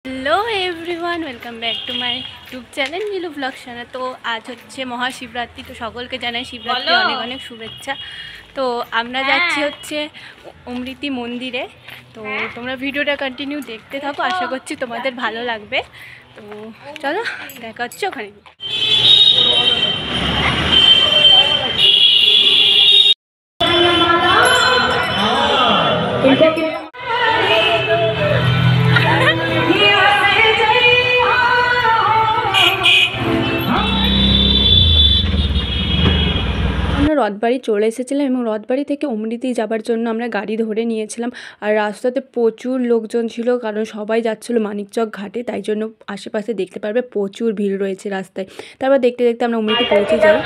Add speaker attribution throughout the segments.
Speaker 1: Hello everyone welcome back to my YouTube channel Neelu blog channel. तो आज হচ্ছে মহাশিবরাত্রি, তো সকলকে জানাই শিবরাত্রি অনেক অনেক শুভেচ্ছা। তো আমরা যাচ্ছি হচ্ছে অমৃতি মন্দিরে। তো তোমরা ভিডিওটা কন্টিনিউ দেখতে থাকো, আশা করছি তোমাদের ভালো লাগবে। তো চলো দেখা হচ্ছে ওখানে। রথবাড়ি চলে এসেছিলাম এবং রথবাড়ি থেকে অমৃতি যাবার জন্য আমরা গাড়ি ধরে নিয়েছিলাম। আর রাস্তাতে প্রচুর লোকজন ছিল, কারণ সবাই যাচ্ছিলো মানিকচক ঘাটে, তাই জন্য আশেপাশে দেখতে পারবে প্রচুর ভিড় রয়েছে রাস্তায়। তারপর দেখতে দেখতে আমরা অমৃতি পৌঁছে যাই।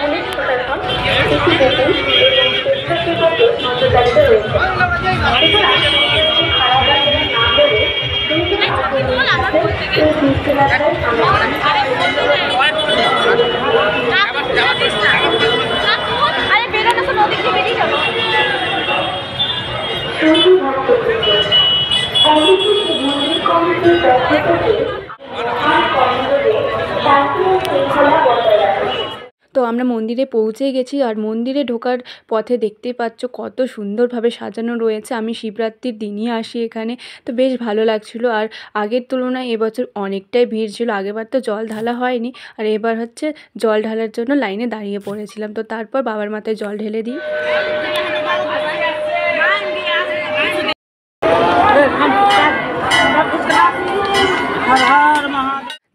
Speaker 1: তো আমরা মন্দিরে পৌঁছে গেছি, আর মন্দিরে ঢোকার পথে দেখতে পাচ্ছ কত সুন্দরভাবে সাজানো রয়েছে। আমি শিবরাত্রির দিনই আসি এখানে, তো বেশ ভালো লাগছিল। আর আগের তুলনায় এবছর অনেকটাই ভিড় ছিল। আগেরবার তো জল ঢালা হয়নি, আর এবার হচ্ছে জল ঢালার জন্য লাইনে দাঁড়িয়ে পড়েছিলাম। তো তারপর বাবার মাথায় জল ঢেলে দিই।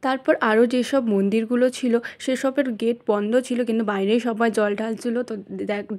Speaker 1: তারপর আরও যেসব মন্দিরগুলো ছিল সেসবের গেট বন্ধ ছিল, কিন্তু বাইরেই সবাই জল ঢালছিল। তো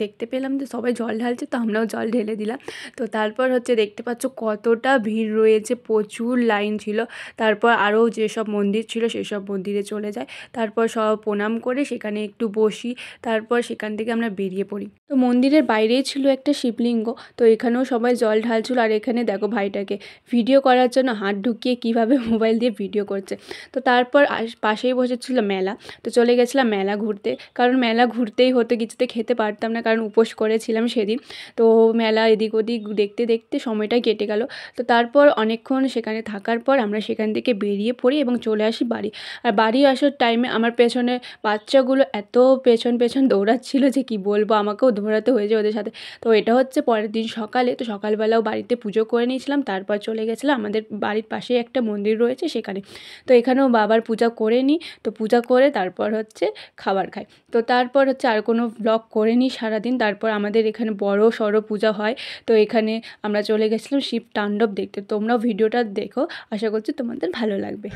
Speaker 1: দেখতে পেলাম যে সবাই জল ঢালছে, তো আমরাও জল ঢেলে দিলাম। তো তারপর হচ্ছে দেখতে পাচ্ছ কতটা ভিড় রয়েছে, প্রচুর লাইন ছিল। তারপর আরও যেসব মন্দির ছিল সেসব মন্দিরে চলে যায়। তারপর সব প্রণাম করে সেখানে একটু বসি, তারপর সেখান থেকে আমরা বেরিয়ে পড়ি। তো মন্দিরের বাইরেই ছিল একটা শিবলিঙ্গ, তো এখানেও সবাই জল ঢালছিল। আর এখানে দেখো ভাইটাকে ভিডিও করার জন্য হাত ঢুকিয়ে কীভাবে মোবাইল দিয়ে ভিডিও করছে। তো তারপর পাশেই বসেছিল মেলা, তো চলে গেছিলাম মেলা ঘুরতে, কারণ মেলা ঘুরতেই হতো, কিছুতে খেতে পারতাম না, কারণ উপোস করেছিলাম সেদিন। তো মেলা এদিক ওদিক দেখতে দেখতে সময়টা কেটে গেল। তো তারপর অনেকক্ষণ সেখানে থাকার পর আমরা সেখান থেকে বেরিয়ে পড়ি এবং চলে আসি বাড়ি। আর বাড়ি আসার টাইমে আমার পেছনে বাচ্চাগুলো এত পেছন পেছন দৌড়াচ্ছিল যে কি বলবো, আমাকেও দৌড়াতে হয়েছে ওদের সাথে। তো এটা হচ্ছে পরের দিন সকালে। তো সকালবেলাও বাড়িতে পুজো করে নিয়েছিলাম, তারপর চলে গেছিলাম আমাদের বাড়ির পাশেই একটা মন্দির রয়েছে সেখানে। তো এখানেও বাবার পূজা করে নিই, তো পূজা করে তারপর হচ্ছে খাবার খাই। তো তারপর হচ্ছে আর কোনো ব্লগ করে নিই সারাদিন। তারপর আমাদের এখানে বড় সড়ো পূজা হয়, তো এখানে আমরা চলে গেছিলাম শিব তাণ্ডব দেখতে। তোমরাও ভিডিওটা দেখো, আশা করছি তোমাদের ভালো লাগবে।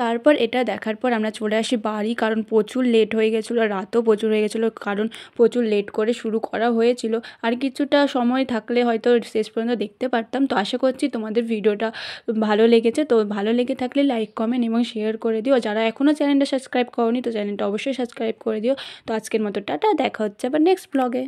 Speaker 1: তারপর এটা দেখার পর আমরা চলে আসি বাড়ি, কারণ প্রচুর লেট হয়ে গেছিলো, রাতও প্রচুর হয়ে গেছিলো, কারণ প্রচুর লেট করে শুরু করা হয়েছিল। আর কিছুটা সময় থাকলে হয়তো শেষ পর্যন্ত দেখতে পারতাম। তো আশা করছি তোমাদের ভিডিওটা ভালো লেগেছে। তো ভালো লেগে থাকলে লাইক কমেন্ট এবং শেয়ার করে দিও। যারা এখনও চ্যানেলটা সাবস্ক্রাইব করোনি, তো চ্যানেলটা অবশ্যই সাবস্ক্রাইব করে দিও। তো আজকের মতো টাটা, দেখা হচ্ছে আবার নেক্সট ব্লগে।